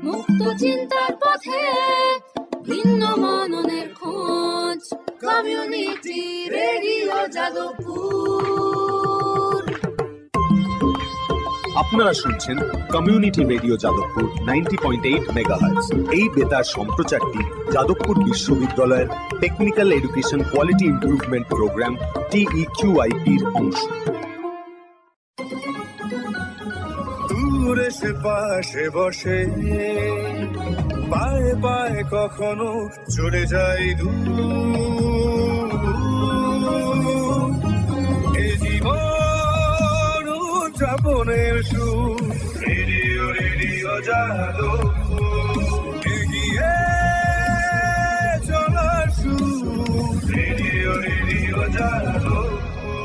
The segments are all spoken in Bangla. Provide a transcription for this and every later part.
মুক্ত চিন্তার পথে ভিন্ন মননের খোঁজ, কমিউনিটি রেডিও যাদবপুর। আপনারা শুনছেন কমিউনিটি রেডিও যাদবপুর 90.8 মেগাহার্টজ। এই বেতার সম্প্রচারটি যাদবপুর বিশ্ববিদ্যালয়ের technical education quality improvement programme TEQIP-র অংশ। দূরে সে পাশে বসে, পায়ে পায়ে কখনো চলে যায় দূর। এ জীবন উদযাপনের সুর, রেডিও রেডিও যাদবপুর। এগিয়ে চলার সুর, radio radio Jadavpur.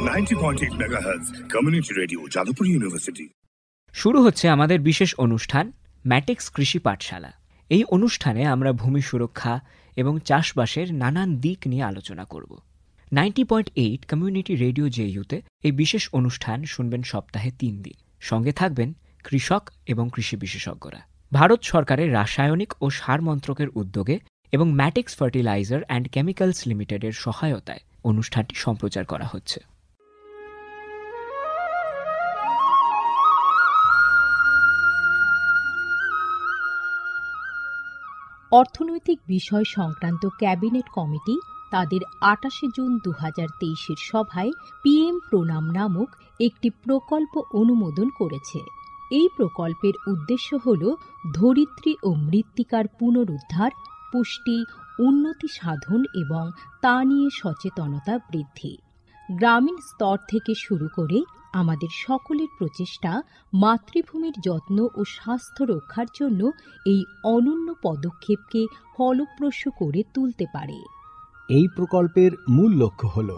90.8 megahertz community radio Jadavpur university. শুরু হচ্ছে আমাদের বিশেষ অনুষ্ঠান ম্যাটেক্স কৃষি পাঠশালা। এই অনুষ্ঠানে আমরা ভূমি সুরক্ষা এবং চাষবাসের নানান দিক নিয়ে আলোচনা করব। 90.8 কমিউনিটি রেডিও জেইউতে এই বিশেষ অনুষ্ঠান শুনবেন সপ্তাহে 3 দিন। সঙ্গে থাকবেন কৃষক এবং কৃষি বিশেষজ্ঞরা। ভারত সরকারের রাসায়নিক ও সার মন্ত্রকের উদ্যোগে এবং ম্যাটেক্স ফার্টিলাইজার অ্যান্ড কেমিক্যালস লিমিটেডের সহায়তায় অনুষ্ঠানটি সম্প্রচার করা হচ্ছে। অর্থনৈতিক বিষয় সংক্রান্ত ক্যাবিনেট কমিটি তাদের 28 জুন 2023 সভায় PM প্রণাম নামক একটি প্রকল্প অনুমোদন করেছে। এই প্রকল্পের উদ্দেশ্য হল ধরিত্রী ও মৃত্তিকার পুনরুদ্ধার, পুষ্টি, উন্নতি সাধন এবং তা নিয়ে সচেতনতা বৃদ্ধি। গ্রামীণ স্তর থেকে শুরু করে আমাদের সকলের প্রচেষ্টা মাতৃভূমির যত্ন ও স্বাস্থ্য রক্ষার জন্য এই অনন্য পদক্ষেপকে ফলপ্রসূ করে তুলতে পারে। এই প্রকল্পের মূল লক্ষ্য হল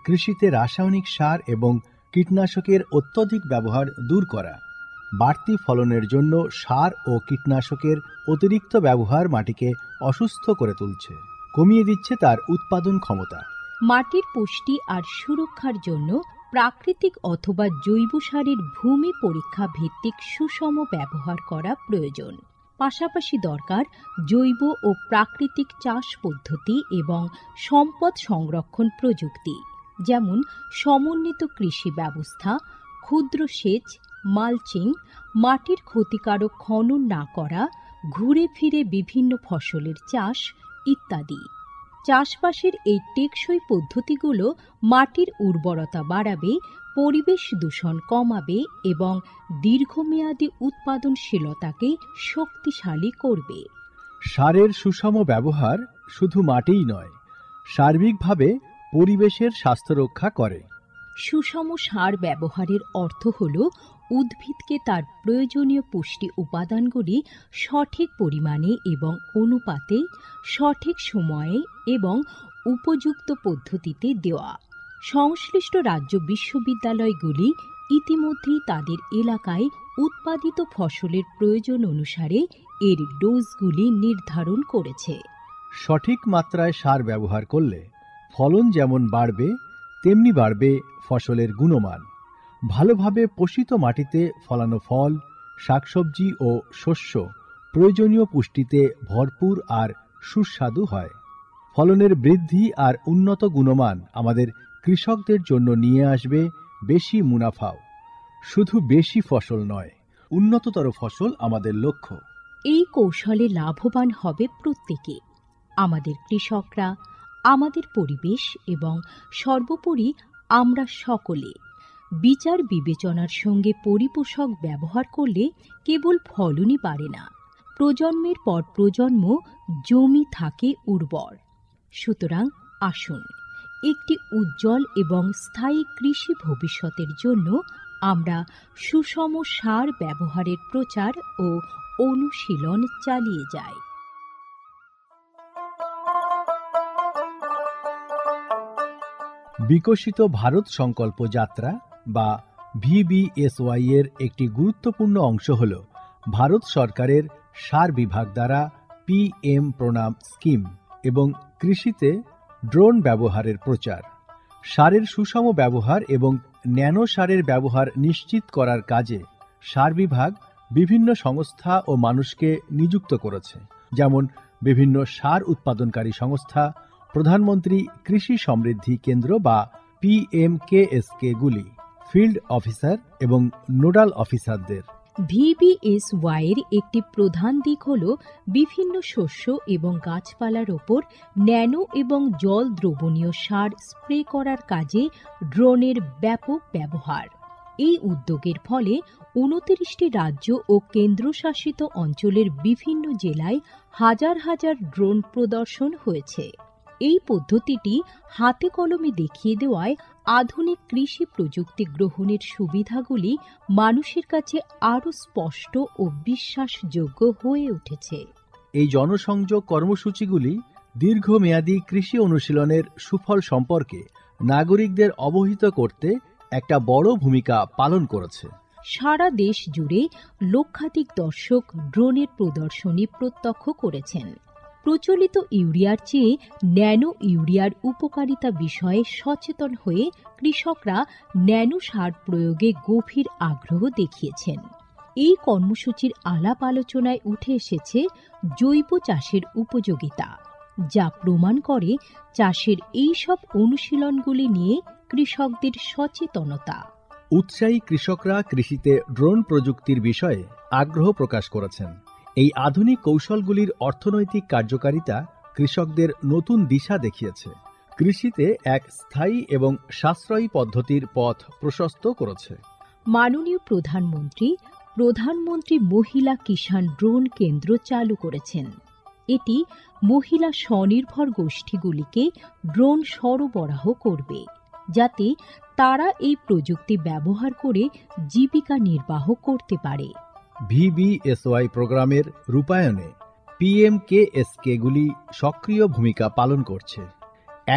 কৃষিতে রাসায়নিক সার এবং কীটনাশকের অত্যধিক ব্যবহার দূর করা। বাড়তি ফলনের জন্য সার ও কীটনাশকের অতিরিক্ত ব্যবহার মাটিকে অসুস্থ করে তুলছে, কমিয়ে দিচ্ছে তার উৎপাদন ক্ষমতা। মাটির পুষ্টি আর সুরক্ষার জন্য প্রাকৃতিক অথবা জৈব সারের ভূমি পরীক্ষা ভিত্তিক সুষম ব্যবহার করা প্রয়োজন। পাশাপাশি দরকার জৈব ও প্রাকৃতিক চাষ পদ্ধতি এবং সম্পদ সংরক্ষণ প্রযুক্তি, যেমন সমন্বিত কৃষি ব্যবস্থা, ক্ষুদ্র সেচ, মালচিং, মাটির ক্ষতিকারক খনন না করা, ঘুরে ফিরে বিভিন্ন ফসলের চাষ ইত্যাদি। চাষবাসের এই টেকসই পদ্ধতিগুলো মাটির উর্বরতা বাড়াবে, পরিবেশ দূষণ কমাবে এবং দীর্ঘমেয়াদী উৎপাদনশীলতাকে শক্তিশালী করবে। সারের সুষম ব্যবহার শুধু মাটিই নয়, সার্বিকভাবে পরিবেশের স্বাস্থ্য রক্ষা করে। সুষম সার ব্যবহারের অর্থ হল উদ্ভিদকে তার প্রয়োজনীয় পুষ্টি উপাদানগুলি সঠিক পরিমাণে এবং অনুপাতে, সঠিক সময়ে এবং উপযুক্ত পদ্ধতিতে দেওয়া। সংশ্লিষ্ট রাজ্য বিশ্ববিদ্যালয়গুলি ইতিমধ্যেই তাদের এলাকায় উৎপাদিত ফসলের প্রয়োজন অনুসারে এর ডোজগুলি নির্ধারণ করেছে। সঠিক মাত্রায় সার ব্যবহার করলে ফলন যেমন বাড়বে, তেমনি বাড়বে ফসলের গুণমান। ভালোভাবে পোষিত মাটিতে ফলানো ফল, শাকসবজি ও শস্য প্রয়োজনীয় পুষ্টিতে ভরপুর আর সুস্বাদু হয়। ফলনের বৃদ্ধি আর উন্নত গুণমান আমাদের কৃষকদের জন্য নিয়ে আসবে বেশি মুনাফাও। শুধু বেশি ফসল নয়, উন্নততর ফসল আমাদের লক্ষ্য। এই কৌশলে লাভবান হবে প্রত্যেকে, আমাদের কৃষকরা, আমাদের পরিবেশ এবং সর্বোপরি আমরা সকলে। বিচার বিবেচনার সঙ্গে পরিপোষক ব্যবহার করলে কেবল ফলনই বাড়ে না, প্রজন্মের পর প্রজন্ম জমি থাকে উর্বর। সুতরাং আসুন, একটি উজ্জ্বল এবং স্থায়ী কৃষি ভবিষ্যতের জন্য আমরা সুষম সার ব্যবহারের প্রচার ও অনুশীলন চালিয়ে যাই। বিকশিত ভারত সংকল্প যাত্রা বা VBSY এর একটি গুরুত্বপূর্ণ অংশ হল ভারত সরকারের সার বিভাগ দ্বারা PM প্রণাম স্কিম এবং কৃষিতে ড্রোন ব্যবহারের প্রচার। সারের সুষম ব্যবহার এবং ন্যানো সারের ব্যবহার নিশ্চিত করার কাজে সার বিভাগ বিভিন্ন সংস্থা ও মানুষকে নিযুক্ত করেছে, যেমন বিভিন্ন সার উৎপাদনকারী সংস্থা, প্রধানমন্ত্রী কৃষি সমৃদ্ধি কেন্দ্র বা PMKSK গুলি, ফিল্ড অফিসার এবং নোডাল অফিসারদের। VBSY এর একটি প্রধান দিক হল বিভিন্ন শস্য এবং গাছপালার ওপর ন্যানো এবং জল দ্রবণীয় সার স্প্রে করার কাজে ড্রোনের ব্যাপক ব্যবহার। এই উদ্যোগের ফলে 29টি রাজ্য ও কেন্দ্রশাসিত অঞ্চলের বিভিন্ন জেলায় হাজার হাজার ড্রোন প্রদর্শন হয়েছে। এই পদ্ধতিটি হাতে কলমে দেখিয়ে দেওয়ায় আধুনিক কৃষি প্রযুক্তি গ্রহণের সুবিধাগুলি মানুষের কাছে আরও স্পষ্ট ও বিশ্বাসযোগ্য হয়ে উঠেছে। এই জনসংযোগ কর্মসূচিগুলি দীর্ঘমেয়াদী কৃষি অনুশীলনের সুফল সম্পর্কে নাগরিকদের অবহিত করতে একটা বড় ভূমিকা পালন করেছে। সারা দেশ জুড়ে লক্ষাধিক দর্শক ড্রোনের প্রদর্শনী প্রত্যক্ষ করেছেন। প্রচলিত ইউরিয়ার চেয়ে ন্যানো ইউরিয়ার উপকারিতা বিষয়ে সচেতন হয়ে কৃষকরা ন্যানো সার প্রয়োগে গভীর আগ্রহ দেখিয়েছেন। এই কর্মসূচির আলাপ আলোচনায় উঠে এসেছে জৈব চাষের উপযোগিতা, যা প্রমাণ করে চাষের এই সব অনুশীলনগুলি নিয়ে কৃষকদের সচেতনতা। উৎসাহী কৃষকরা কৃষিতে ড্রোন প্রযুক্তির বিষয়ে আগ্রহ প্রকাশ করেছেন। এই আধুনিক কৌশলগুলির অর্থনৈতিক কার্যকারিতা কৃষকদের নতুন দিশা দেখিয়েছে, কৃষিতে এক স্থায়ী এবং সাশ্রয়ী পদ্ধতির পথ প্রশস্ত করেছে। মাননীয় প্রধানমন্ত্রী মহিলা কিষাণ ড্রোন কেন্দ্র চালু করেছেন। এটি মহিলা স্বনির্ভর গোষ্ঠীগুলিকে ড্রোন সরবরাহ করবে, যাতে তারা এই প্রযুক্তি ব্যবহার করে জীবিকা নির্বাহ করতে পারে। VBSY প্রোগ্রামের রূপায়ণে PMKSK গুলি সক্রিয় ভূমিকা পালন করছে।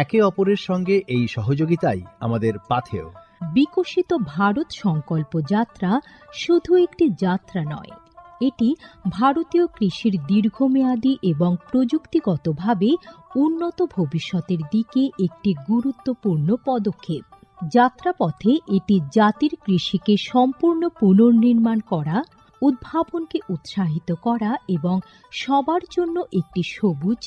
একে অপরের সঙ্গে এই সহযোগিতাই আমাদের পাথেয়। বিকশিত ভারত সংকল্প যাত্রা শুধু একটি যাত্রা নয়, এটি ভারতীয় কৃষির দীর্ঘমেয়াদী এবং প্রযুক্তিগতভাবে উন্নত ভবিষ্যতের দিকে একটি গুরুত্বপূর্ণ পদক্ষেপ। যাত্রাপথে এটি জাতির কৃষিকে সম্পূর্ণ পুনর্নির্মাণ করা, উদ্ভাবনকে উৎসাহিত করা এবং সবার জন্য একটি সবুজ,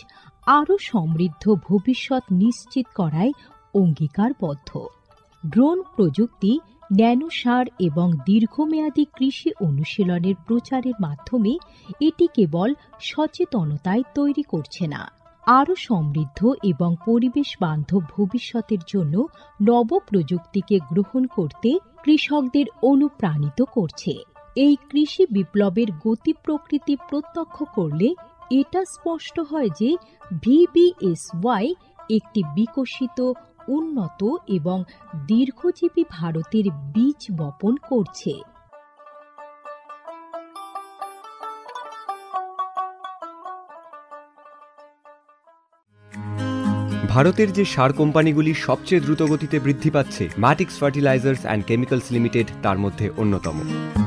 আরও সমৃদ্ধ ভবিষ্যৎ নিশ্চিত করায় অঙ্গীকারবদ্ধ। ড্রোন প্রযুক্তি, ন্যানো সার এবং দীর্ঘমেয়াদী কৃষি অনুশীলনের প্রচারের মাধ্যমে এটি কেবল সচেতনতায় তৈরি করছে না, আরও সমৃদ্ধ এবং পরিবেশ বান্ধব ভবিষ্যতের জন্য নব প্রযুক্তিকে গ্রহণ করতে কৃষকদের অনুপ্রাণিত করছে। এই কৃষি বিপ্লবের গতি প্রকৃতি প্রত্যক্ষ করলে এটা স্পষ্ট হয় যে VBSY একটি বিকশিত, উন্নত এবং দীর্ঘজীবী ভারতের বীজ বপন করছে। ভারতের যে সার কোম্পানিগুলি সবচেয়ে দ্রুত গতিতে বৃদ্ধি পাচ্ছে, ম্যাটিক্স ফার্টিলাইজার্স অ্যান্ড কেমিক্যালস লিমিটেড তার মধ্যে অন্যতম।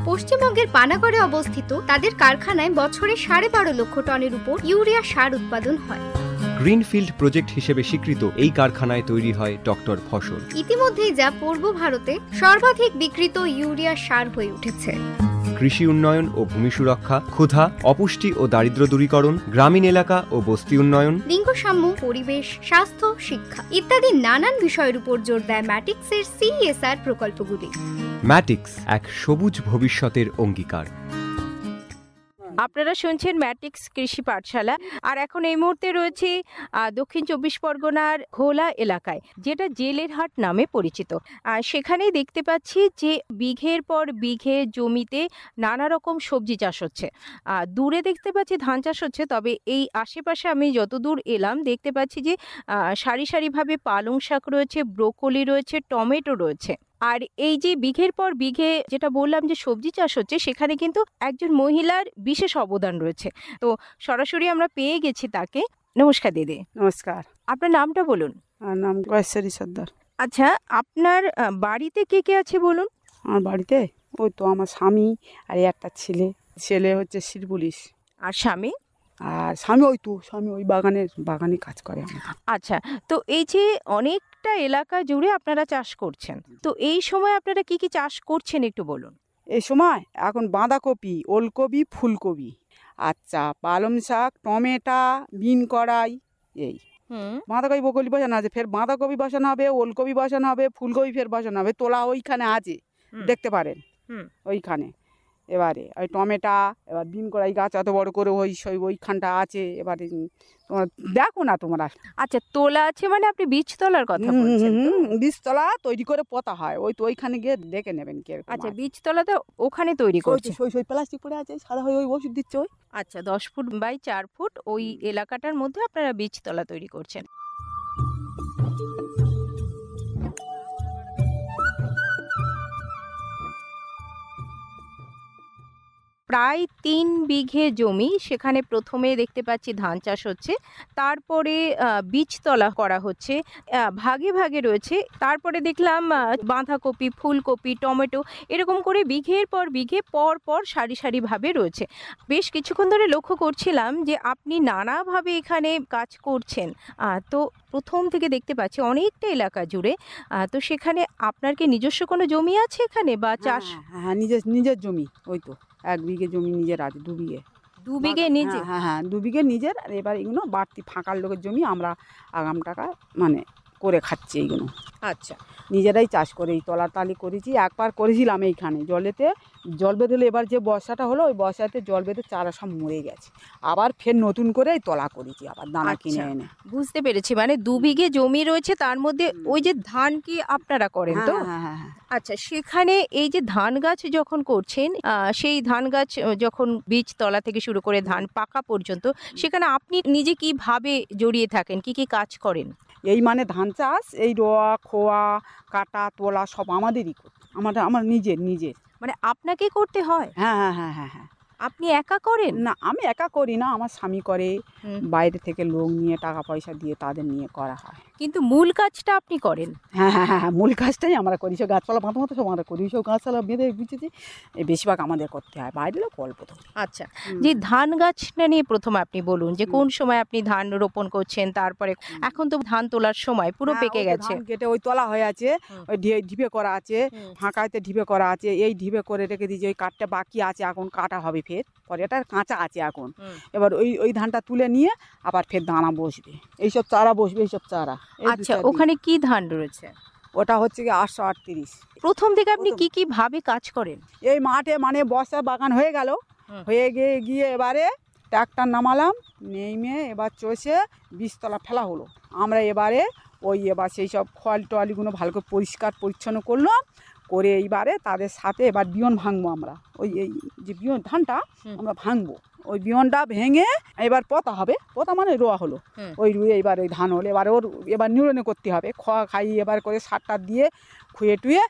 পশ্চিমবঙ্গের পানাগড়ে অবস্থিত তাদের কারখানায় বছরে 12.5 লক্ষ টনের উপর ইউরিয়া সার উৎপাদন হয়। গ্রিনফিল্ড প্রজেক্ট হিসেবে স্বীকৃত এই কারখানায় তৈরি হয় ডক্টর ফসল। ইতিমধ্যেই যা পূর্ব ভারতে সর্বাধিক বিক্রিত ইউরিয়া সার হয়ে উঠেছে। কৃষি উন্নয়ন ও ভূমি সুরক্ষা, ক্ষুধা, অপুষ্টি ও দারিদ্র্য দূরীকরণ, গ্রামীণ এলাকা ও বস্তি উন্নয়ন, লিঙ্গ সাম্য, পরিবেশ, স্বাস্থ্য, শিক্ষা ইত্যাদি নানান বিষয়ের উপর জোর দেয় ম্যাটিক্সের CSR প্রকল্পগুলি। ম্যাটিক্স এক সবুজ ভবিষ্যতের অঙ্গীকার। আপনারা শুনছেন ম্যাটিক্স কৃষি পাঠশালা। আর এখন এই মুহূর্তে রয়েছে দক্ষিণ 24 পরগনার ঘোলা এলাকায়, যেটা জেলের হাট নামে পরিচিত। সেখানেই দেখতে পাচ্ছি যে বিঘের পর বিঘে জমিতে নানা রকম সবজি চাষ হচ্ছে। দূরে দেখতে পাচ্ছি ধান চাষ হচ্ছে, তবে এই আশেপাশে আমি যতদূর এলাম দেখতে পাচ্ছি যে সারি সারিভাবে পালং শাক রয়েছে, ব্রোকলি রয়েছে, টমেটো রয়েছে। আর এই যে বিঘের পর বিঘে যেটা বললাম যে সবজি চাষ হচ্ছে, সেখানে কিন্তু একজন মহিলার বিশেষ অবদান রয়েছে। তো সরাসরি আমরা পেয়ে গেছি তাকে। নমস্কার দিদি। নমস্কার। আপনার নামটা বলুন। আমার নাম গয়েশ্বরী সর্দার। আচ্ছা, আপনার বাড়িতে কে কে আছে বলুন? আমার বাড়িতে ওই তো আমার স্বামী আর একটা ছেলে। ছেলে হচ্ছে সিট পুলিশ। আর স্বামী? আর স্বামী ওই বাগানে কাজ করে। আচ্ছা, তো এই যে অনেকটা এলাকা জুড়ে আপনারা চাষ করছেন, তো এই সময় আপনারা কি কি চাষ করছেন একটু বলুন। এই সময় এখন বাঁধাকপি, ওলকপি, ফুলকপি, আচ্ছা পালং শাক, টমেটো, বিন কড়াই, এই বাঁধাকপি বকলি বসানো আছে, ফের বাঁধাকপি বসানো হবে, ওলকপি বসানো হবে, ফুলকপি ফের বসানো হবে, তোলা ওইখানে আছে দেখতে পারেন ওইখানে। এবারে ওই টমেটো, এবার বিন কড়াই গাছ এত বড় করে ওইখানটা আছে। এবারে তোমরা দেখো না তোমরা। আচ্ছা, তোলা আছে মানে আপনি বীজতলার কথা বলছেন তো? বীজতলা তৈরি করে পোতা হয়, ওই তো ওইখানে গিয়ে দেখে নেবেন কে। আচ্ছা, বীজতলাটা ওখানে তৈরি করছে, ওই প্লাস্টিক পড়ে আছে সাদা, ওই ওষুধ দিচ্ছে ওই। আচ্ছা, 10 ফুট বাই 4 ফুট ওই এলাকাটার মধ্যে আপনারা বীজতলা তৈরি করছেন। প্রায় 3 বিঘে জমি, সেখানে প্রথমে দেখতে পাচ্ছি ধান চাষ হচ্ছে, তারপরে বীজতলা করা হচ্ছে, ভাগে ভাগে রয়েছে, তারপরে দেখলাম বাঁধাকপি, ফুলকপি, টমেটো, এরকম করে বিঘের পর বিঘে পর পর সারি সারিভাবে রয়েছে। বেশ কিছুক্ষণ ধরে লক্ষ্য করছিলাম যে আপনি নানাভাবে এখানে কাজ করছেন। তো প্রথম থেকে দেখতে পাচ্ছি অনেকটা এলাকা জুড়ে, তো সেখানে আপনার কি নিজস্ব কোনো জমি আছে এখানে বা চাষ? হ্যাঁ, নিজের জমি, ওই তো 1 বিঘে জমি নিজের আছে, 2 বিঘে। 2 বিঘে নিজে? হ্যাঁ 2 বিঘে নিজের। আর এবার এগুলো বাড়তি ফাঁকার লোকের জমি, আমরা আগাম টাকা মানে করে খাচ্ছি এইগুলো। আচ্ছা, নিজেরাই চাষ করে এই তলাতালি করেছি। একবার করেছিলাম এইখানে জলেতে, জল বেঁধে, এবার যে বর্ষাটা হলো ওই বর্ষাতে জল বেঁধে চারা সব মরে গেছে, আবার ফের নতুন করে এই তলা করেছি, আবার দানা কিনে এনে। বুঝতে পেরেছি, মানে 2 বিঘে জমি রয়েছে, তার মধ্যে ওই যে ধান কি আপনারা করেন তো? হ্যাঁ। আচ্ছা, সেখানে এই যে ধান গাছ যখন করছেন, সেই ধান গাছ যখন বীজ তলা থেকে শুরু করে ধান পাকা পর্যন্ত, সেখানে আপনি নিজে কিভাবে জড়িয়ে থাকেন, কি কি কাজ করেন? এই মানে ধান চাষ, এই রোয়া, খোয়া, কাটা, তোলা সব আমাদেরই করতে, আমার নিজের। মানে আপনাকে করতে হয়? হ্যাঁ। আপনি একা করেন? না, আমি একা করি না, আমার স্বামী করে, বাইরে থেকে লোক নিয়ে টাকা পয়সা দিয়ে তাদের নিয়ে করা হয়। কিন্তু মূল কাজটা আপনি করেন? হ্যাঁ, মূল কাজটাই আমরা করি। সব গাছপালা বাঁধা মতো সব আমরা করি, সব গাছপালা বেঁধে বুঝেছি, এই বেশিরভাগ আমাদের করতে হয়, বাইরে লোক অল্প তো। আচ্ছা, যে ধান গাছটা নিয়ে প্রথমে আপনি বলুন যে কোন সময় আপনি ধান রোপণ করছেন, তারপরে এখন তো ধান তোলার সময় পুরো পেকে গেছে, কেটে ওই তোলা হয়ে আছে, ওই ঢিপে করা আছে, ফাঁকাতে ঢিপে করা আছে, এই ঢিপে করে রেখে দিয়েছি। ওই কাঠটা বাকি আছে, এখন কাটা হবে ফের, পরে এটা কাঁচা আছে এখন। এবার ওই ধানটা তুলে নিয়ে আবার ফের দানা বসবে, এইসব চারা বসবে, এইসব চারা। আচ্ছা, ওখানে কি ধান রয়েছে? ওটা হচ্ছে কি 838। প্রথম থেকে আপনি কি ভাবে কাজ করেন? এই মাঠে মানে বর্ষা বাগান হয়ে গেল, হয়ে গিয়ে এবারে ট্রাক্টর নামালাম, নেমে এবার চষে বীজতলা ফেলা হলো। আমরা এবারে এবার সেই সব খোয়াল টোয়ালিগুলো ভালো করে পরিষ্কার পরিচ্ছন্ন করলাম, করে এইবারে তাদের সাথে এবার বিয়ন ভাঙবো আমরা। এই যে বিয়ন ধানটা আমরা ভাঙবো, ওই বিয়নটা ভেঙে এবার পোতা হবে, পোতা মানে রোয়া হলো, ওই রুয়ে এবার ওই ধান হলো, এবার এবার নিড়নে করতে হবে, খোয়া খাইয়ে এবার করে সারটা দিয়ে খুয়ে টুয়ে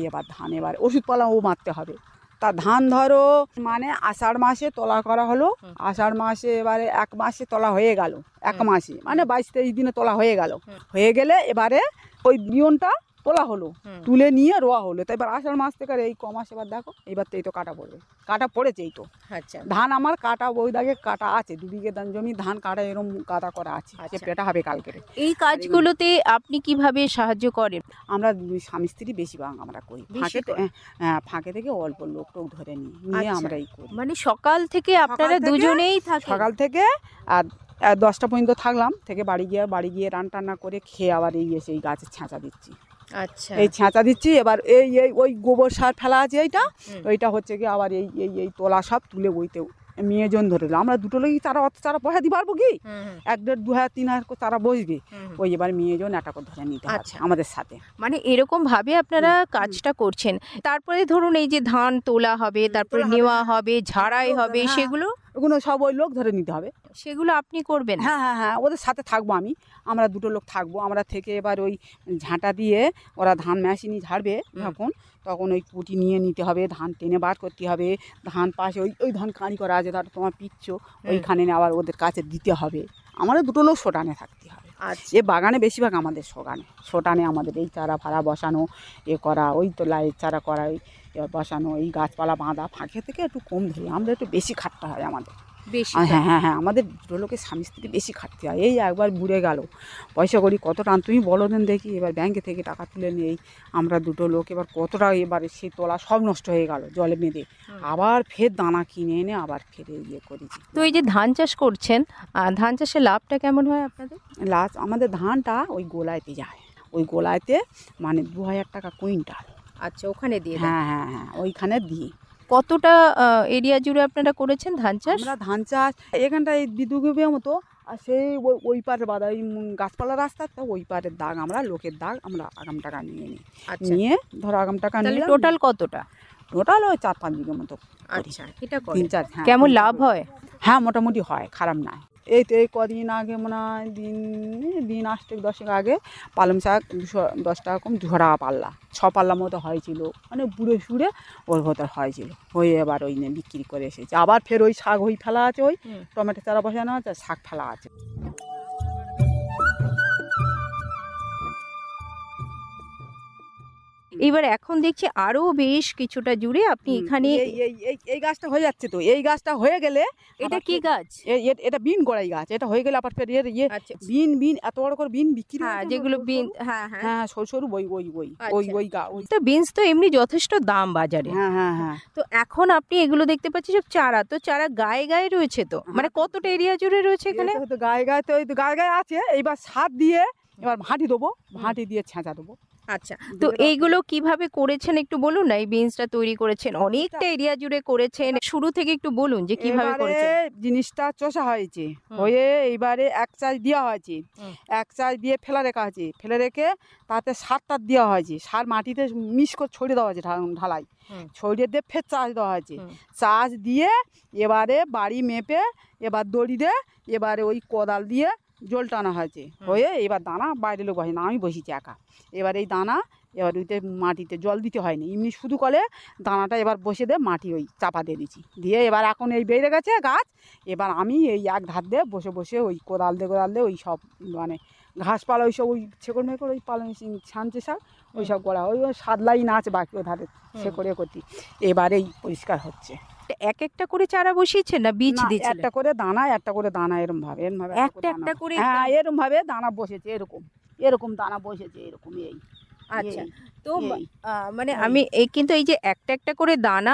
এবার ধান এবার ওষুধপালাও মারতে হবে। তা ধান ধরো মানে আষাঢ় মাসে তোলা করা হলো, আষাঢ় মাসে এবারে 1 মাসে তোলা হয়ে গেল, 1 মাসে মানে 22-23 দিনে তোলা হয়ে গেল। হয়ে গেলে এবারে ওই বিয়নটা তোলা হলো, তুলে নিয়ে রোয়া হলো। তো এবার আষাঢ় মাস থেকে এই কমাস এবার দেখো, এইবার তো এই তো কাটা পড়বে, কাটা পড়েছে এই তো। আচ্ছা, ধান আমার কাটা ওই দাগে কাটা আছে, 2 বিঘে ধান জমি, ধান কাটা এরকম কাটা করা আছে, পেটা হবে কালকে। এই কাজগুলোতে আপনি কিভাবে সাহায্য করেন? আমরা স্বামী স্ত্রী বেশিরভাগ আমরা করি, ফাঁকে থেকে অল্প লোক টোক ধরে নিয়ে আমরা এই করি। মানে সকাল থেকে আপনারা দুজনেই থাকেন? সকাল থেকে আর 10টা পর্যন্ত থাকলাম, থেকে বাড়ি গিয়ে রান্না করে খেয়ে আবার এসে এই গাছের ছাঁচা দিচ্ছি। আচ্ছা, এই ছাঁচা দিচ্ছি। এবার ওই গোবর সার ফেলা আছে, ওইটা হচ্ছে কি আবার এই তোলা সব তুলে ওইতে মেয়েজন ধরে দিল। আমরা দুটো লোকই চারা পয়সা দিতে পারবো কি, 1-1.5 2,000 3,000 চারা বসবে, ওই এবার মেয়েজন একটা করে ধরে নিতে হবে আমাদের সাথে। মানে এরকম ভাবে আপনারা কাজটা করছেন। তারপরে ধরুন এই যে ধান তোলা হবে, তারপরে নেওয়া হবে, ঝাড়াই হবে, ওগুলো সব ওই লোক ধরে নিতে হবে, সেগুলো আপনি করবেন? হ্যাঁ, ওদের সাথে থাকবো আমরা 2টো লোক থাকবো। আমরা থেকে এবার ওই ঝাঁটা দিয়ে ওরা ধান মেশিনই ঝাড়বে, তখন ওই কুটি নিয়ে নিতে হবে, ধান টেনে বার করতে হবে, ধান পাশে ওই ধান কাঁড়ি করা আছে, তার তোমার পিচ্ছ ওইখানে আবার ওদের কাছে দিতে হবে। আমাদের 2টো লোক সোটানে থাকতে হবে। আচ্ছা, এ বাগানে বেশিরভাগ আমাদের সোটানে আমাদের এই চারা ফাড়া বসানো, করা, ওই তো লাইয়ের চারা করা, বসানো, এই গাছপালা বাঁধা, ফাঁকে থেকে একটু কম ধরি, আমরা একটু বেশি খাটতে হয় আমাদের। বেশি হ্যাঁ হ্যাঁ হ্যাঁ, আমাদের দুটো লোকের স্বামী স্ত্রী বেশি খাটতে হয়। এই একবার বুড়ে গেল, পয়সা করি কত টান তুমি বলো দেন দেখি, এবার ব্যাংকে থেকে টাকা তুলে নিয়ে আমরা দুটো লোক এবার কতটা এবারে সে তোলা সব নষ্ট হয়ে গেল জলে বেঁধে, আবার ফের দানা কিনে এনে আবার ফের ইয়ে করেছি। তো এই যে ধান চাষ করছেন, ধান চাষে লাভটা কেমন হয় আপনাদের? লাস্ট আমাদের ধানটা ওই গোলাইতে যায়, ওই গোলাইতে মানে 2000 টাকা কুইন্টাল। আচ্ছা, ওখানে দিয়ে দেন? হ্যাঁ হ্যাঁ হ্যাঁ, ওইখানে দিই। কতটা এরিয়া জুড়ে আপনারা করেছেন ধান চাষ? আমরা ধান চাষ এখানটায় বিদ্যুতের মতো, আর সেই ওই পারে বাদা ওই গাছপালা রাস্তা, তো ওই পারের দাগ আমরা লোকের দাগ আমরা আগাম টাকা নিয়ে নিই। নিয়ে ধরো আগাম টাকা নিয়ে টোটাল কতটা? টোটাল ওই 4-5 বিঘা মতো। আচ্ছা, এটা 3-4। হ্যাঁ, কেমন লাভ হয়? হ্যাঁ মোটামুটি হয়, খারাপ না। এই তো এই কদিন আগে মনে হয় দিন 8-10 আগে পালং শাক 210 টাকা কম 200 টাকা পাল্লা, 6 পাল্লা মতো হয়েছিল, মানে বুড়ে সুড়ে ওর ভেতর হয়েছিল, হয়ে এবার ওই নিয়ে বিক্রি করে এসেছে। আবার ফের ওই শাক ওই ফেলা আছে, ওই টমেটো চারা বসানো আছে, শাক ফেলা আছে। এবার এখন দেখছি আরো বেশ কিছুটা জুড়ে আপনি এখানে এই গাছটা হয়ে যাচ্ছে, তো এই গাছটা হয়ে গেলে এটা কি গাছ? এটা বিন গোড়াই গাছ, এটা হয়ে গেলে আবার ফের বিন এত বড় করে বিন বিক্রি, হ্যাঁ যেগুলো বিন, হ্যাঁ হ্যাঁ সরু সরু ওই তো বিনস তো এমনি যথেষ্ট দাম বাজারে। হ্যাঁ হ্যাঁ হ্যাঁ। তো এখন আপনি এগুলো দেখতে পাচ্ছি সব চারা, তো চারা গায়ে গায়ে রয়েছে, তো মানে কতটা এরিয়া জুড়ে রয়েছে এখানে? তো গায়ে গায়ে তো গায়ে গায়ে আছে, এইবার সার দিয়ে এবার ভাঁটি দেবো, ভাঁটি দিয়ে ছেঁচা দেবো। আচ্ছা, তো এইগুলো কিভাবে করেছেন একটু বলুন না? এই বিনসটা তৈরি করেছেন, অনেকটা এরিয়া জুড়ে করেছেন, শুরু থেকে একটু বলুন যে কিভাবে করেছেন। জিনিসটা চষা হয়েছে, হয়ে এইবারে 1 চাষ দেওয়া হয়েছে, 1 চাষ দিয়ে ফেলা রেখা আছে, ফেলে রেখে তাতে সারটা দেওয়া হয়েছে, সার মাটিতে মিক্স করে ছড়িয়ে দেওয়া হয়েছে, ঢালাই ছড়িয়ে দিয়ে ফের চাষ দেওয়া হয়েছে। চাষ দিয়ে এবারে বাড়ি মেপে এবার দড়ি দিয়ে এবারে ওই কোদাল দিয়ে জল টানা হয়েছে, হয়ে এবার দানা বাইরে লোক বসে না, আমি বসেছি একা। এবার এই দানা এবার ওইতে মাটিতে জল দিতে হয়নি, এমনি শুধু কলে দানাটা এবার বসে দিয়ে মাটি ওই চাপা দিয়ে দিচ্ছি, দিয়ে এবার এখন এই বেড়ে গেছে গাছ, এবার আমি এই এক ধার দিয়ে বসে বসে ওই কোদাল দিয়ে ওই সব মানে ঘাসপালা ওই সব ওই ছেকড় মেকড় ওই পালং ছানছে শাক ওই সব করা, ওই 7 লাইন আছে বাকি ও ধারে ছেকড়ে করতে, এবারেই পরিষ্কার হচ্ছে। এক একটা করে চারা বসিয়েছেন না বীজ দিয়েছেন? একটা করে দানা এরকম ভাবে একটা করে, হ্যাঁ এরকম ভাবে দানা বসেছে, এরকম দানা বসেছে এরকম। এই আচ্ছা, তো মানে আমি কিন্তু এই যে একটা একটা করে দানা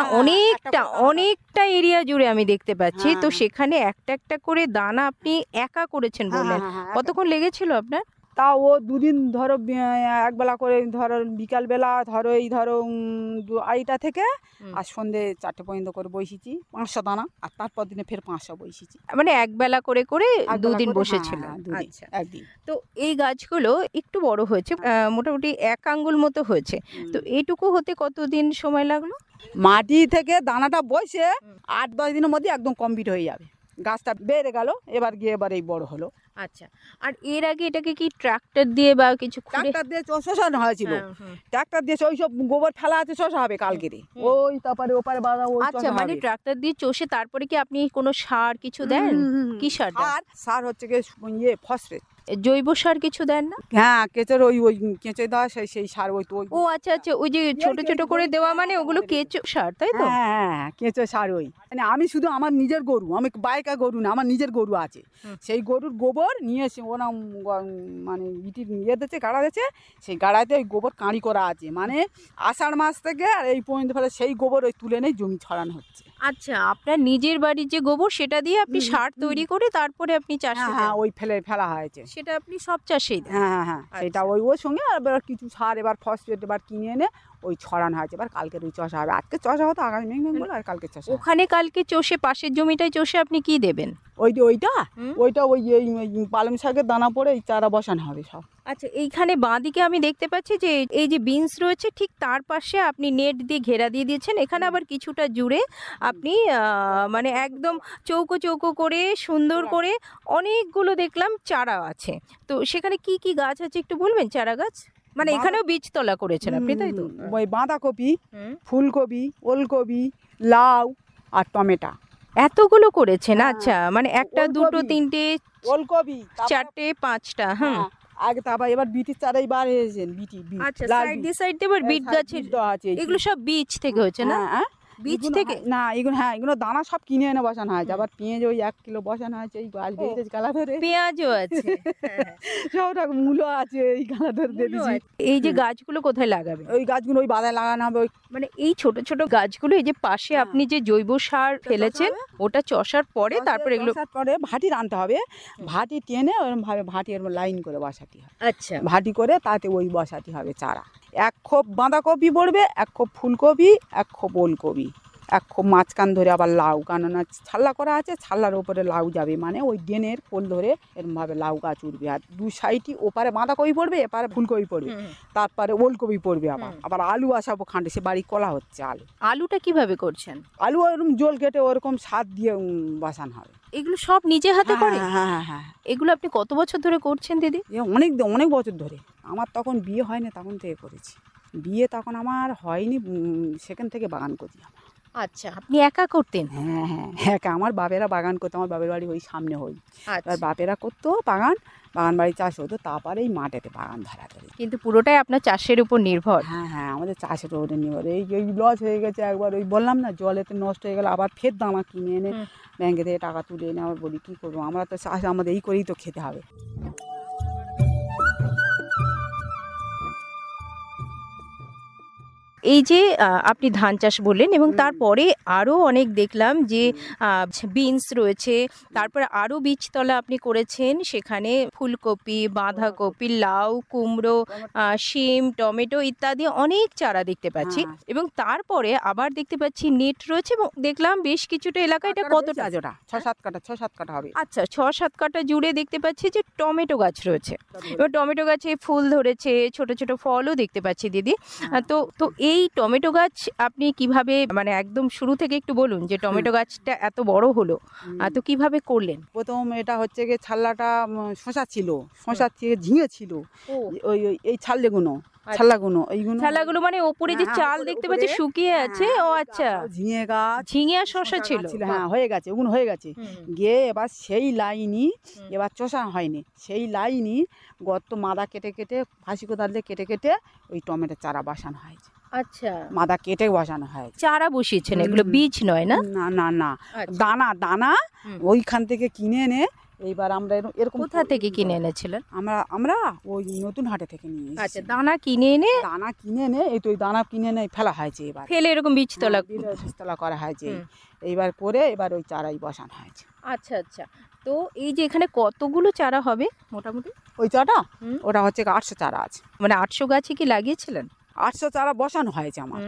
অনেকটা এরিয়া জুড়ে আমি দেখতে পাচ্ছি, তো সেখানে একটা করে দানা আপনি একা করেছেন বললেন, কতক্ষণ লেগেছিল আপনার? তা ও 2 দিন ধরো, একবেলা করে ধরো বিকালবেলা ধরো এই ধরো 2-2:30 থেকে আর সন্ধ্যে 4টে পর্যন্ত করে বসেছি 500 দানা, আর তারপর দিনে ফের 500 বসেছি, মানে একবেলা করে 2 দিন বসেছিল। আচ্ছা, একদিন। তো এই গাছগুলো একটু বড় হয়েছে, মোটামুটি 1 আঙ্গুল মতো হয়েছে, তো এইটুকু হতে কতদিন সময় লাগলো? মাটি থেকে দানাটা বসে 8-10 দিনের মধ্যে একদম কমপ্লিট হয়ে যাবে, গাছটা বেড়ে গেল, এবার গিয়ে এবার এই বড় হলো। আচ্ছা, আর এর আগে এটাকে কি ট্রাক্টর দিয়ে বা কিছু ট্রাক্টর দিয়ে শোষানো হয়েছিল, ট্রাক্টর দিয়ে ওই সব গোবর ফেলা আছে শোষা হবে কালকে, ওই তারপরে ওপারে বাঁধা। আচ্ছা, মানে ট্রাক্টর দিয়ে চষে তারপরে কি আপনি কোনো সার কিছু দেন? কি সার? সার হচ্ছে কি ফসফেট, জৈব সার কিছু দেন না? হ্যাঁ, কেঁচোর ওই কেঁচো দেওয়া সেই সার, ওই তো। ও আচ্ছা আচ্ছা, ওই যে ছোট ছোট করে দেওয়া, মানে ওগুলো কেঁচো সার, তাই তো? হ্যাঁ, কেঁচো সার। ওই মানে আমি শুধু আমার নিজের গরু, আমি বাইকা গরু না, আমার নিজের গরু আছে, সেই গরুর গোবর নিয়ে এসে ওরা মানে ইয়ে দিচ্ছে, গাড়া দিচ্ছে, সেই গাড়াতে ওই গোবর কাঁড়ি করা আছে, মানে আষাঢ় মাস থেকে আর এই পর্যন্ত ফেলে সেই গোবর ওই তুলে নেই জমি ছড়ানো হচ্ছে। আচ্ছা, আপনার নিজের বাড়ির যে গোবর সেটা দিয়ে আপনি সার তৈরি করে তারপরে আপনি চাষে? হ্যাঁ, ওই ফেলা হয়েছে, সেটা আপনি সব চাষেই দেন? হ্যাঁ, সেটা ওই সঙ্গে এবার কিছু সার এবার ফসফেট এবার কিনে এনে ওই ছড়ানো হয়েছে, এবার কালকের ওই চষা হবে, আজকে চষা হতো, আগামী মেঘ আর কালকে চষা। ওখানে কালকে চষে পাশের জমিটায় চষে আপনি কি দেবেন? ওইটা ওই এই পালং শাকের দানা পড়ে এই চারা বসানো হবে সব। আচ্ছা, এইখানে বাঁদিকে আমি দেখতে পাচ্ছি যে এই যে বিনস রয়েছে, ঠিক তার পাশে আপনি নেট দিয়ে ঘেরা দিয়ে দিয়েছেন, এখানে আবার কিছুটা জুড়ে আপনি মানে একদম চৌকো চৌকো করে সুন্দর করে অনেকগুলো দেখলাম চারা আছে, তো সেখানে কি কি গাছ আছে একটু বলবেন? চারা গাছ মানে এখানেও বীজতলা করেছেন আপনি, তাই তো? ওই বাঁধাকপি, ফুলকপি, ওলকপি, লাউ আর টমেটো এতগুলো করেছেন? আচ্ছা, মানে 1, 2, 3, ওলকপি 4, 5টা। হ্যাঁ, আগে তারপর এবার বিটির চারাই বার হয়েছেন, বিটি। আচ্ছা, সাইড দিয়ে এবার বিট গাছের, এগুলো সব বীজ থেকে হয়েছে না? বীজ এগুলো থেকে? না, এগুলো হ্যাঁ, এগুলো দানা সব কিনে এনে বসানো হয়েছে। আবার পেঁয়াজ ওই 1 কিলো বসানো হয়েছে, এই গাছ বেরিয়েছে গালা ধরে। পেঁয়াজও আছে। সব রকম মূলো আছে, এই গালা ধরে দিয়ে দিয়েছি। এই যে গাছগুলো কোথায় লাগাবে? ওই গাছগুলো ওই বাদায় লাগানো হবে। ওই মানে এই ছোট ছোট গাছগুলো, এই যে পাশে আপনি যে জৈব সার ফেলেছেন ওটা চষার পরে তারপর এগুলো বসার পরে ভাটি আনতে হবে, ভাটি টেনে ওরকম ভাবে ভাটি এর লাইন করে বসাতে হবে। আচ্ছা, ভাটি করে তাতে ওই বসাতে হবে চারা। 1 খোপ বাঁধাকপি পড়বে, 1 খোপ ফুলকপি, 1 খোপ ওলকপি, 1 খোপ মাঝখান ধরে আবার লাউ, কেননা ছাল্লা করা আছে, ছাল্লার উপরে লাউ যাবে, মানে ওই ডেনের কোল ধরে এরকমভাবে লাউ গাছ উঠবে। আর 2 সাইডই ওপারে বাঁধাকপি পড়বে, এপারে ফুলকপি পড়বে, তারপরে ওলকপি পড়বে। আবার আলু আসাবো খান্ডে, সে বাড়ি কলা হচ্ছে আলু। আলুটা কিভাবে করছেন? আলু ওরকম জল কেটে ওরকম সার দিয়ে বসানো হবে। এগুলো সব নিজে হাতে করে? হ্যাঁ হ্যাঁ হ্যাঁ। এগুলো আপনি কত বছর ধরে করছেন দিদি? অনেক বছর ধরে। আমার তখন বিয়ে হয়নি, তখন থেকে করেছি। বিয়ে তখন আমার হয়নি, সেখান থেকে বাগান করি আমার। আচ্ছা, আপনি একা করতেন? হ্যাঁ হ্যাঁ, একা। আমার বাপেরা বাগান করতো, আমার বাপের বাড়ি ওই সামনে হই। এবার বাপেরা করতো বাগান বাড়ি চাষ হতো, তারপরে এই মাঠেতে বাগান ধরা ধরে। কিন্তু পুরোটাই আপনার চাষের উপর নির্ভর? হ্যাঁ হ্যাঁ, আমাদের চাষের উপরে নির্ভর। এই লস হয়ে গেছে একবার, ওই বললাম না জলেতে নষ্ট হয়ে গেল, আবার ফের দানা কিনে এনে ব্যাংকে থেকে টাকা তুলে এনে আবার বলি কী করবো, আমরা তো চাষ আমাদের এই করেই তো খেতে হবে। এই যে আপনি ধান চাষ বললেন এবং তারপরে আরও অনেক দেখলাম যে বিনস রয়েছে, তারপরে আরও বীজতলা আপনি করেছেন, সেখানে ফুলকপি, বাঁধাকপি, লাউ, কুমড়ো, শিম, টমেটো ইত্যাদি অনেক চারা দেখতে পাচ্ছি। এবং তারপরে আবার দেখতে পাচ্ছি নেট রয়েছে এবং দেখলাম বেশ কিছুটা এলাকা। এটা কতটা? 6-7 কাঠা হবে। আচ্ছা, 6-7 কাঠা জুড়ে দেখতে পাচ্ছি যে টমেটো গাছ রয়েছে। এবার টমেটো গাছে ফুল ধরেছে, ছোট ছোট ফলও দেখতে পাচ্ছি দিদি। তো এই টমেটো গাছ আপনি কিভাবে, মানে একদম শুরু থেকে একটু বলুন যে টমেটো গাছটা এত বড় হলো, তো কিভাবে করলেন? প্রথম এটা হচ্ছে গিয়ে ছাল্লাটা শশা ছিল, শশা থেকে ঝিঙে ছিল, ওই এই ছাল্লাগুলো ছাল্লাগুলো মানে ওপরে যে চাল দেখতে পাচ্ছি শুকিয়ে আছে। ও আচ্ছা, ঝিঙে গাছ, ঝিঙে আর শশা ছিল। হ্যাঁ, হয়ে গেছে, ওগুলো হয়ে গেছে। গিয়ে এবার সেই লাইনই, এবার চষা হয়নি, সেই লাইনই গর্ত মাদা কেটে কেটে, ফাঁসি কোদাল দিয়ে কেটে কেটে ওই টমেটোর চারা বসানো হয়েছে। আচ্ছা, মাদা কেটে বসানো হয়। চারা বসিয়েছেন, এগুলো বীজ নয়? না না না, দানা দানা ওইখান থেকে কিনে এনে। এইবার আমরা এরকম। কোথা থেকে কিনে এনেছিলেন? আমরা ওই নতুন হাটে থেকে নিয়ে এসেছি। আচ্ছা, দানা কিনে এনে এই তো ওই দানা কিনে এনে ফেলা হয়েছে, এবার ফেলে এরকম বীজতলা করা হয়েছে। এইবার করে এবার ওই চারাই বসানো হয়েছে। আচ্ছা আচ্ছা, তো এই যে এখানে কতগুলো চারা হবে মোটামুটি? ওই চারা ওটা হচ্ছে 800 চারা আছে। মানে 800 গাছে কি লাগিয়েছিলেন? 800 চারা বসানো হয়েছে আমার।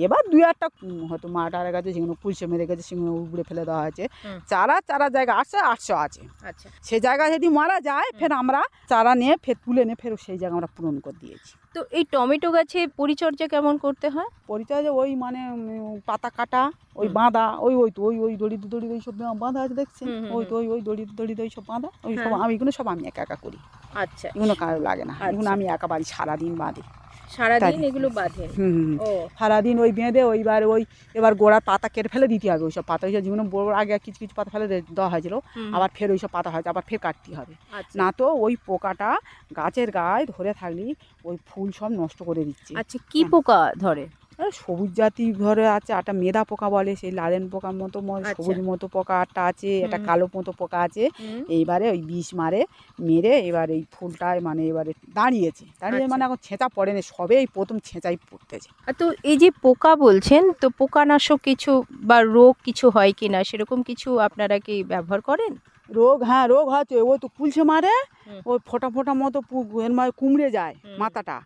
এবার 2-1টা হয়তো মাটার গাছে যেগুলো পুলসে মেরে গেছে সেগুলো উপরে ফেলে দেওয়া হয়েছে। চারা জায়গা 800 আছে। আচ্ছা, সে জায়গা যদি মারা যায় ফের আমরা চারা নিয়ে ফের তুলে নিয়ে ফের সেই জায়গা আমরা পূরণ করে দিয়েছি। তো এই টমেটো গাছে পরিচর্যা কেমন করতে হয়? পরিচর্যা ওই মানে পাতা কাটা, ওই বাঁধা, ওই দড়ি ওই সব বাঁধা আছে দেখছেন, ওই দড়ি ওই সব বাঁধা, ওই সব এগুলো সব আমি একা করি। আচ্ছা, এগুলো কারো লাগে না, এগুলো আমি একা বাড়ি সারাদিন বাঁধি। সারাদিন এগুলো বাঁধে? সারাদিন ওই বেঁধে এবার গোড়ার পাতা কেটে ফেলে দিতে হবে। ওইসব পাতা ওইসব যেগুলো বড় আগে কিছু কিছু পাতা ফেলে দেওয়া হয়েছিল, আবার ফের ওইসব পাতা হয়েছে আবার ফের কাটতে হবে। না তো ওই পোকাটা গাছের গায়ে ধরে থাকলে ওই ফুল সব নষ্ট করে দিচ্ছে। আচ্ছা, কি পোকা ধরে? সবুজ জাতি ধরে আছে, একটা মেদা পোকা বলে, সেই লাদেন পোকার মতো সবুজ মতো পোকা একটা আছে, একটা কালো মতো পোকা আছে। এইবারে ওই বিষ মেরে এবার এই ফুলটায় মানে এবারে দাঁড়িয়ে মানে এখন ছেঁচা পড়ে না, সবে এই প্রথম ছেঁচাই পড়তেছে। তো এই যে পোকা বলছেন, তো পোকানাশক কিছু বা রোগ কিছু হয় কিনা সেরকম কিছু আপনারা কি ব্যবহার করেন? রোগ হচ্ছে, ওই তো কুলছে মারে, ওই ফোটা মতো কুমড়ে যায় মাথাটা,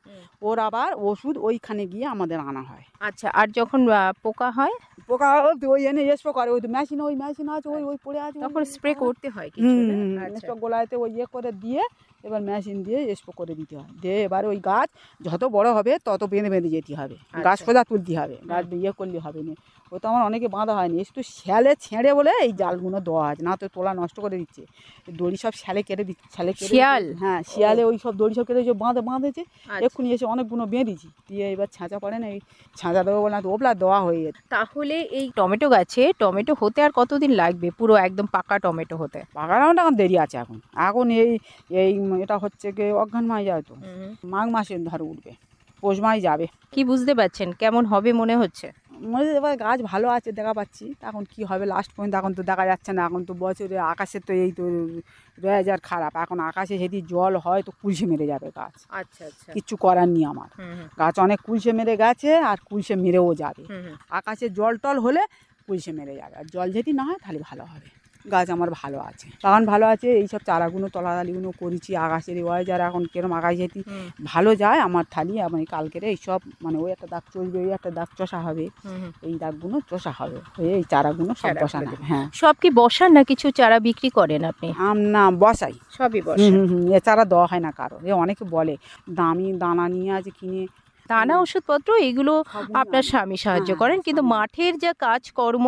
ওর আবার ওষুধ ওইখানে গিয়ে আমাদের আনা হয়। আচ্ছা, আর যখন পোকা হয়? পোকা ওই এনে স্প্রে করে, ওই মেশিন আছে, ওই পড়ে আছে, তখন স্প্রে করতে হয় কিছু? গোলাতে ওই করে দিয়ে এবার মেশিন দিয়ে স্প্রে করে দিতে হয়। দিয়ে এবার ওই গাছ যত বড় হবে তত বেঁধে যেতে হবে, গাছ সোজা তুলতে হবে, গাছ করলে হবে না। ও তো আমার অনেকে বাঁধা হয়নি, একটু শ্যালে ছেঁড়ে বলে এই জালগুলো দেওয়া আছে, না তো তোলা নষ্ট করে দিচ্ছে। দড়ি সব শ্যালে কেটে দিচ্ছে, শিয়াল? হ্যাঁ, শিয়ালে ওই সব দড়ি সব কেটে বাঁধেছে। এক্ষুনি এসে অনেকগুলো বেঁধেছি, দিয়ে এবার ছাঁচা পড়ে না, এই ছাঁচা দেবো বলে না তো ওপলা দেওয়া হয়ে যেত। তাহলে এই টমেটো গাছে টমেটো হতে আর কতদিন লাগবে, পুরো একদম পাকা টমেটো হতে? পাকা টমেটো এখন দেরি আছে, এখন এই এটা হচ্ছে কি অঘ্রাণ মাস যায়, তো মাঘ মাসে ধরে উঠবে, পৌষ মাস যাবে। কি বুঝতে পারছেন কেমন হবে মনে হচ্ছে? এবার গাছ ভালো আছে দেখা পাচ্ছি, এখন কি হবে লাস্ট পর্যন্ত এখন তো দেখা যাচ্ছে না। এখন তো বছরে আকাশে তো এই তো রেজার খারাপ, এখন আকাশে যদি জল হয় তো কুলসে মেরে যাবে গাছ। আচ্ছা আচ্ছা, কিচ্ছু করার নেই আমার। গাছ অনেক কুলসে মেরে গেছে আর কুলসে মেরেও যাবে। আকাশে জল টল হলে কুলসে মেরে যাবে, আর জল যদি না হয় তাহলে ভালো হবে। গাছ আমার ভালো আছে, বাগান ভালো আছে। এইসব চারাগুলো তলাতালিগুলো করেছি আকাশের ওয়াইজার এখন কিরম আকাশ যেতে ভালো যায় আমার থালি। আমি কালকেরে এইসব মানে ওই একটা দাগ চলবে, ওই একটা দাগ চষা হবে, এই দাগগুলো চষা হবে, এই চারাগুলো সব বসানো হবে। হ্যাঁ, সব কি বসান না কিছু চারা বিক্রি করেন আপনি? না, বসাই, সবই বসান। এ চারা দেওয়া হয় না কারো। এ অনেকে বলে দামি দানা নিয়ে আছে কিনে, দানা ওষুধপত্র এগুলো আপনার স্বামী সাহায্য করেন, কিন্তু মাঠের যা কাজকর্ম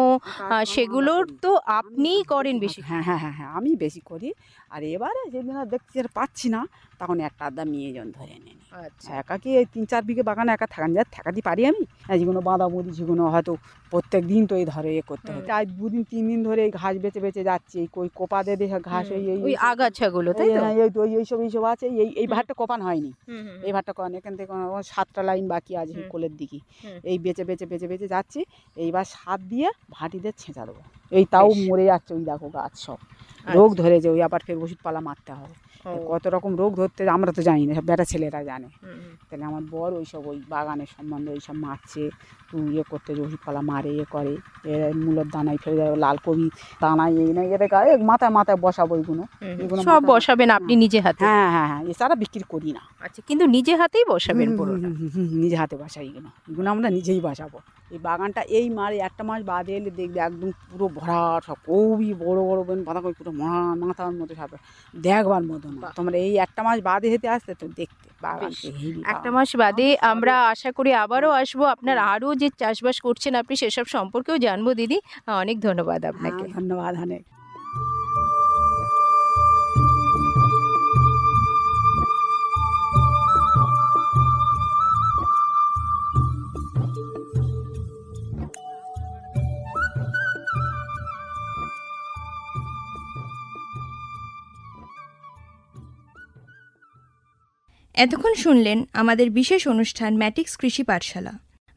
সেগুলোর তো আপনিই করেন বেশি। হ্যাঁ হ্যাঁ হ্যাঁ হ্যাঁ, আমি বেশি করি। আর এবারে যেদিন দেখছি আর পাচ্ছি না তখন একটা আধা মেয়েজন ধরে নেই। আচ্ছা, একা কি এই 3-4 বিঘে বাগানে একা ঠেকাতে পারি আমি? যেগুলো বাঁধাবুদি যেগুলো হয়তো প্রত্যেক দিন তো এই ধরে করতে হয়। আজ 2-3 দিন ধরে এই ঘাস বেঁচে বেঁচে যাচ্ছে, এই কই কোপা দিয়ে দেখে ঘাস ওই আগাছাগুলো, তাই তো? এইসব আছে। এই ভাতটা কোপান হয়নি, এই ভাতটা কোপান এখান থেকে 7টা লাইন বাকি আছে কোলের দিকে। এই বেঁচে বেঁচে বেঁচে বেঁচে যাচ্ছি, এইবার সার দিয়ে ভাটিতে ছেঁচা দেবো। এই তাও মরে যাচ্ছে, ওই দেখো গাছ সব রোগ ধরেছে, ওই আবার ফের ওষুধপালা মারতে হবে। কত রকম রোগ ধরতে আমরা তো জানি না, সব বেটা ছেলেরা জানে। তাহলে আমার বর ওইসব ওই বাগানের সম্বন্ধে ওইসব মারছে, করতে ওষুধপালা মারে, করে মূলের দানায় ফেলে যাবে, লাল কবি দানায় এই না এটা গায়ে মাথায় মাথায় বসাবো। এইগুলো সব বসাবেন আপনি নিজে হাতে? হ্যাঁ হ্যাঁ হ্যাঁ, এছাড়া বিক্রি করি না। আচ্ছা, কিন্তু নিজে হাতেই বসাবেন? নিজে হাতে বসাই, এগুলো আমরা নিজেই বসাবো। এই বাগানটা এই মারে 1 মাস বাদে এলে দেখবে একদম পুরো ভরা, সব কবি বড় বড় বাঁধাকপি পুরো মাথার মতো সব দেখবার মতো না। তোমরা এই 1 মাস বাদে হেঁটে আসতে তো দেখতে বাগানকে। 1 মাস বাদে আমরা আশা করি আবারও আসবো, আপনার আরও যে চাষবাস করছেন আপনি সেসব সম্পর্কেও জানবো। দিদি, অনেক ধন্যবাদ আপনাকে। ধন্যবাদ অনেক। এতক্ষণ শুনলেন আমাদের বিশেষ অনুষ্ঠান ম্যাটিক্স কৃষি পাঠশালা।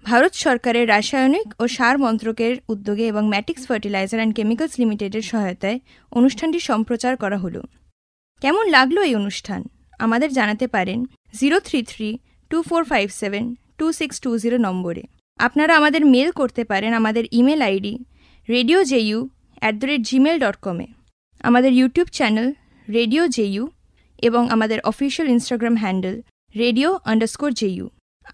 ভারত সরকারের রাসায়নিক ও সার মন্ত্রকের উদ্যোগে এবং ম্যাটিক্স ফার্টিলাইজার অ্যান্ড কেমিক্যালস লিমিটেডের সহায়তায় অনুষ্ঠানটি সম্প্রচার করা হলো। কেমন লাগলো এই অনুষ্ঠান আমাদের জানাতে পারেন 033-2457-2620 নম্বরে। আপনারা আমাদের মেল করতে পারেন আমাদের ইমেল আইডি radioju@gmail.com এ, আমাদের ইউটিউব চ্যানেল রেডিও জেইউ এবং আমাদের অফিসিয়াল ইনস্টাগ্রাম হ্যান্ডেল radio_ju।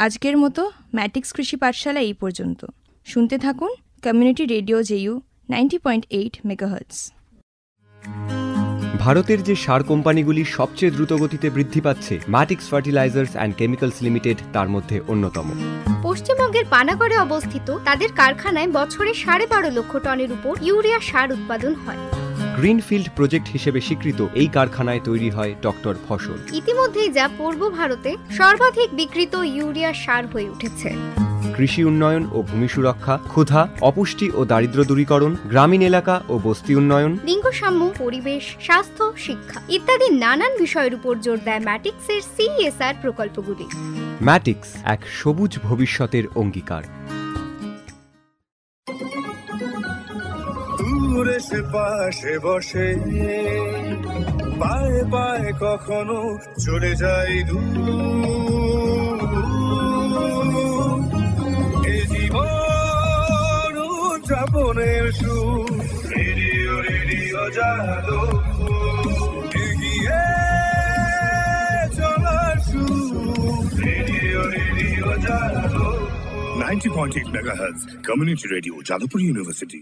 আজকের মতো ম্যাটিক্স কৃষি পাঠশালা এই পর্যন্ত। শুনতে থাকুন কমিউনিটি রেডিও জেইউ 90.8 মেগাহার্টজ। ভারতের যে সার কোম্পানিগুলি সবচেয়ে দ্রুত গতিতে বৃদ্ধি পাচ্ছে, ম্যাটিক্স ফার্টিলাইজার্স অ্যান্ড কেমিক্যালস লিমিটেড তার মধ্যে অন্যতম। পশ্চিমবঙ্গের পানাগড়ে অবস্থিত তাদের কারখানায় বছরে 12.5 লক্ষ টনের উপর ইউরিয়া সার উৎপাদন হয়। গ্রিনফিল্ড প্রজেক্ট হিসেবে স্বীকৃত এই কারখানায় তৈরি হয় ডক্টর ফসল। ইতিমধ্যেই যা পূর্ব ভারতে সর্বাধিক বিক্রিত ইউরিয়া সার হয়ে উঠেছে। কৃষি উন্নয়ন ও ভূমি সুরক্ষা, ক্ষুধা, অপুষ্টি ও দারিদ্র দূরীকরণ, গ্রামীণ এলাকা ও বস্তি উন্নয়ন, লিঙ্গ সাম্য, পরিবেশ, স্বাস্থ্য, শিক্ষা ইত্যাদি নানান বিষয়ের উপর জোর দেয় ম্যাটিক্সের CSR প্রকল্পগুলি। ম্যাটিক্স এক সবুজ ভবিষ্যতের অঙ্গীকার। দূরে সে পাশে বসে, পায়ে পায়ে কখনো চলে যায় দূর। এ জীবন উদযাপনের সুর, রেডিও রেডিও যাদবপুর, এগিয়ে চলার সুর, radio radio Jadavpur. 90.8 MHz Community Radio, Jadavpur University.